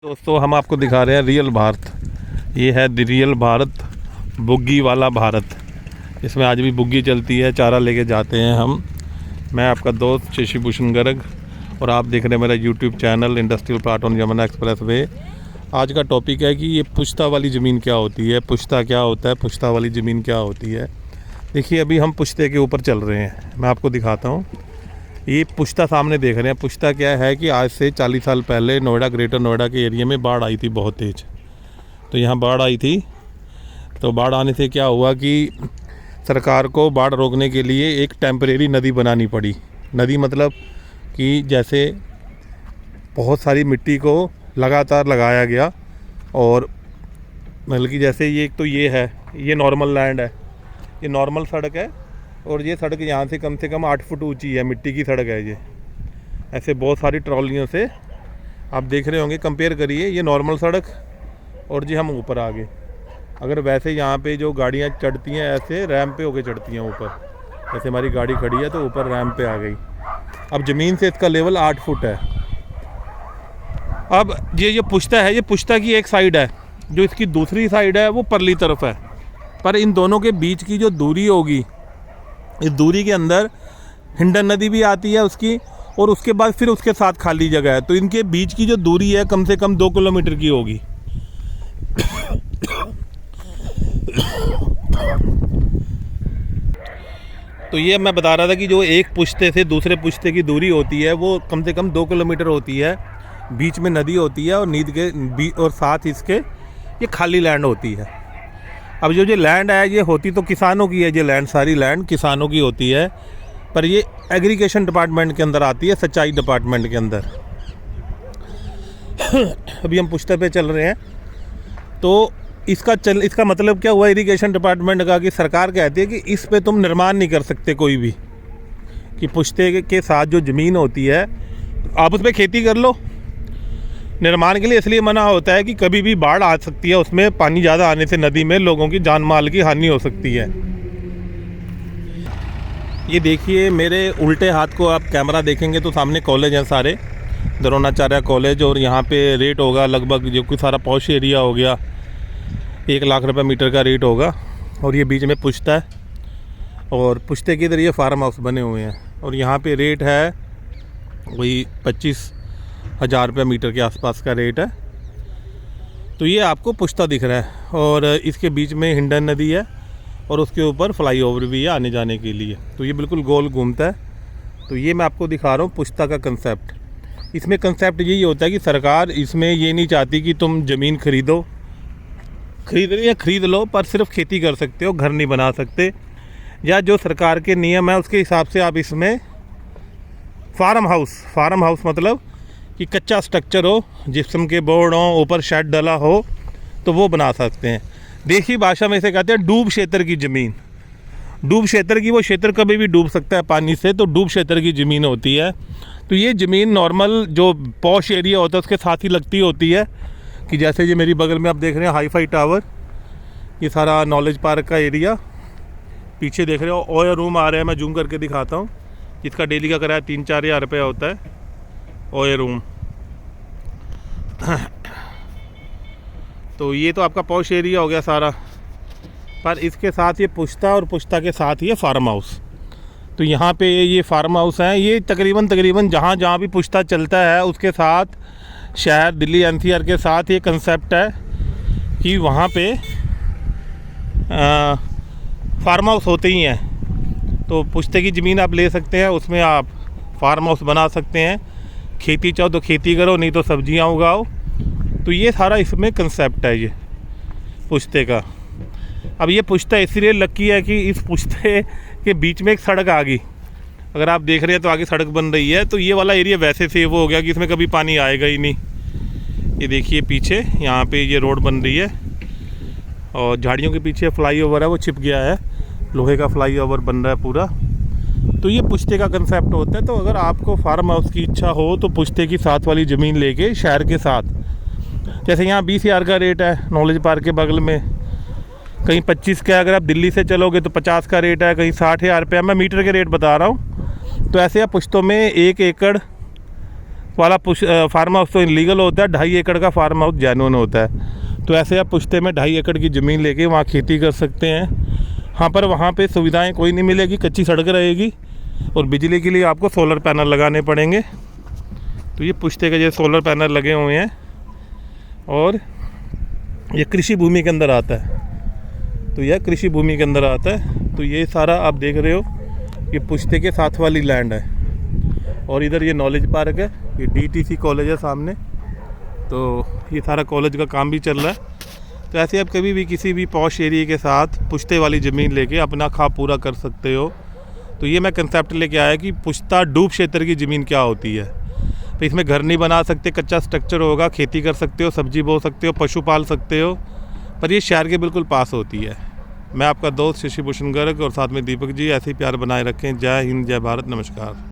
दोस्तों हम आपको दिखा रहे हैं रियल भारत। ये है द रियल भारत, बुग्गी वाला भारत। इसमें आज भी बुग्गी चलती है, चारा लेके जाते हैं हम। मैं आपका दोस्त शशि भूषण गर्ग और आप देख रहे हैं मेरा YouTube channel industrial plot on Yamuna express way. आज का टॉपिक है कि ये पुश्ता वाली ज़मीन क्या होती है, पुश्ता क्या होता है, पुश्ता वाली ज़मीन क्या होती है। देखिए अभी हम पुश्ते के ऊपर चल रहे हैं, मैं आपको दिखाता हूँ। ये पुश्ता सामने देख रहे हैं। पुश्ता क्या है कि आज से 40 साल पहले नोएडा, ग्रेटर नोएडा के एरिया में बाढ़ आई थी बहुत तेज़। तो यहाँ बाढ़ आई थी, तो बाढ़ आने से क्या हुआ कि सरकार को बाढ़ रोकने के लिए एक टेम्परेरी नदी बनानी पड़ी। नदी मतलब कि जैसे बहुत सारी मिट्टी को लगातार लगाया गया, और मतलब कि जैसे ये एक तो ये है, ये नॉर्मल लैंड है, ये नॉर्मल सड़क है, और ये सड़क यहाँ से कम 8 फुट ऊंची है, मिट्टी की सड़क है ये। ऐसे बहुत सारी ट्रॉलियों से आप देख रहे होंगे, कंपेयर करिए ये नॉर्मल सड़क और जी हम ऊपर आ गए। अगर वैसे यहाँ पे जो गाड़ियाँ चढ़ती हैं ऐसे रैंप पे होके चढ़ती हैं ऊपर, जैसे हमारी गाड़ी खड़ी है तो ऊपर रैंप पे आ गई। अब ज़मीन से इसका लेवल 8 फुट है। अब ये जो पुश्ता है, ये पुश्ता की एक साइड है, जो इसकी दूसरी साइड है वो परली तरफ है। पर इन दोनों के बीच की जो दूरी होगी, इस दूरी के अंदर हिंडन नदी भी आती है उसकी, और उसके बाद फिर उसके साथ खाली जगह है। तो इनके बीच की जो दूरी है कम से कम 2 किलोमीटर की होगी। तो ये मैं बता रहा था कि जो एक पुश्ते से दूसरे पुश्ते की दूरी होती है वो कम से कम 2 किलोमीटर होती है। बीच में नदी होती है और नींद के और साथ इसके ये खाली लैंड होती है। अब जो लैंड है ये होती तो किसानों की है, ये लैंड सारी लैंड किसानों की होती है, पर ये एग्रीकल्चर डिपार्टमेंट के अंदर आती है, सिंचाई डिपार्टमेंट के अंदर। अभी हम पुश्ते पे चल रहे हैं, तो इसका मतलब क्या हुआ इरिगेशन डिपार्टमेंट का, कि सरकार कहती है कि इस पे तुम निर्माण नहीं कर सकते कोई भी, कि पुश्ते के साथ जो ज़मीन होती है आप उस पर खेती कर लो। निर्माण के लिए इसलिए मना होता है कि कभी भी बाढ़ आ सकती है, उसमें पानी ज़्यादा आने से नदी में लोगों की जान माल की हानि हो सकती है। ये देखिए मेरे उल्टे हाथ को आप कैमरा देखेंगे तो सामने कॉलेज हैं सारे, द्रोणाचार्य कॉलेज, और यहाँ पे रेट होगा लगभग, जो कि सारा पॉश एरिया हो गया, 1 लाख रुपये मीटर का रेट होगा। और ये बीच में पुश्ता है, और पुश्ते के इधर ये फार्म हाउस बने हुए हैं, और यहाँ पे रेट है वही 25,000 रुपये मीटर के आसपास का रेट है। तो ये आपको पुश्ता दिख रहा है, और इसके बीच में हिंडन नदी है, और उसके ऊपर फ्लाईओवर भी है आने जाने के लिए। तो ये बिल्कुल गोल घूमता है। तो ये मैं आपको दिखा रहा हूँ पुश्ता का कंसेप्ट। इसमें कंसेप्ट यही होता है कि सरकार इसमें ये नहीं चाहती कि तुम ज़मीन खरीद लो, पर सिर्फ खेती कर सकते हो, घर नहीं बना सकते, या जो सरकार के नियम है उसके हिसाब से आप इसमें फार्म हाउस मतलब कि कच्चा स्ट्रक्चर हो, जिप्सम के बोर्ड हो, ऊपर शेड डला हो, तो वो बना सकते हैं। देसी भाषा में इसे कहते हैं डूब क्षेत्र की ज़मीन। डूब क्षेत्र की, वो क्षेत्र कभी भी डूब सकता है पानी से, तो डूब क्षेत्र की ज़मीन होती है। तो ये ज़मीन नॉर्मल जो पॉश एरिया होता है उसके साथ ही लगती होती है, कि जैसे ये मेरी बगल में आप देख रहे हैं हाई-फाई टावर, ये सारा नॉलेज पार्क का एरिया। पीछे देख रहे हो ओयर रूम आ रहे हैं, मैं जूम करके दिखाता हूँ, जिसका डेली का किराया 3-4 हज़ार रुपये होता है, ओयर रूम। तो ये तो आपका पॉश एरिया हो गया सारा, पर इसके साथ ये पुश्ता, और पुश्ता के साथ ये फार्म हाउस। तो यहाँ पे ये फार्म हाउस हैं, ये तकरीबन जहाँ भी पुश्ता चलता है उसके साथ शहर दिल्ली NCR के साथ ये कंसेप्ट है कि वहाँ पे फार्म हाउस होते ही हैं। तो पुश्ते की ज़मीन आप ले सकते हैं, उसमें आप फार्म हाउस बना सकते हैं, खेती चाहो तो खेती करो, नहीं तो सब्जियां उगाओ। तो ये सारा इसमें कंसेप्ट है ये पुश्ते का। अब ये पुश्ता इसलिए लकी है कि इस पुश्ते के बीच में एक सड़क आ गई। अगर आप देख रहे हैं तो आगे सड़क बन रही है, तो ये वाला एरिया वैसे सेव हो गया कि इसमें कभी पानी आएगा ही नहीं। ये देखिए पीछे यहाँ पे ये रोड बन रही है, और झाड़ियों के पीछे फ्लाईओवर है, वो छिप गया है, लोहे का फ्लाईओवर बन रहा है पूरा। तो ये पुश्ते का कंसेप्ट होता है। तो अगर आपको फार्म हाउस की इच्छा हो तो पुश्ते की साथ वाली ज़मीन लेके शहर के साथ, जैसे यहाँ 20,000 का रेट है नॉलेज पार्क के बगल में, कहीं 25 का, अगर आप दिल्ली से चलोगे तो 50 का रेट है, कहीं 60,000 रुपये, मैं मीटर के रेट बता रहा हूँ। तो ऐसे आप पुश्तों में 1 एकड़ वाला फार्म हाउस तो इलीगल होता है, 2.5 एकड़ का फार्म हाउस जेन्युइन होता है। तो ऐसे आप पुश्ते में 2.5 एकड़ की ज़मीन लेके वहाँ खेती कर सकते हैं। हाँ, पर वहाँ पे सुविधाएं कोई नहीं मिलेगी, कच्ची सड़क रहेगी और बिजली के लिए आपको सोलर पैनल लगाने पड़ेंगे। तो ये पुश्ते के जो सोलर पैनल लगे हुए हैं और ये कृषि भूमि के अंदर आता है। तो यह कृषि भूमि के अंदर आता है। तो ये सारा आप देख रहे हो, ये पुश्ते के साथ वाली लैंड है। और इधर ये नॉलेज पार्क है, ये DTC कॉलेज है सामने। तो ये सारा कॉलेज का काम भी चल रहा है। तो ऐसे आप कभी भी किसी भी पॉश एरिया के साथ पुश्ते वाली ज़मीन लेके अपना ख्वाब पूरा कर सकते हो। तो ये मैं कंसेप्ट लेके आया कि पुश्ता डूब क्षेत्र की ज़मीन क्या होती है। तो इसमें घर नहीं बना सकते, कच्चा स्ट्रक्चर होगा, खेती कर सकते हो, सब्जी बो सकते हो, पशु पाल सकते हो, पर ये शहर के बिल्कुल पास होती है। मैं आपका दोस्त शशि भूषण गर्ग और साथ में दीपक जी। ऐसे ही प्यार बनाए रखें। जय हिंद, जय भारत, नमस्कार।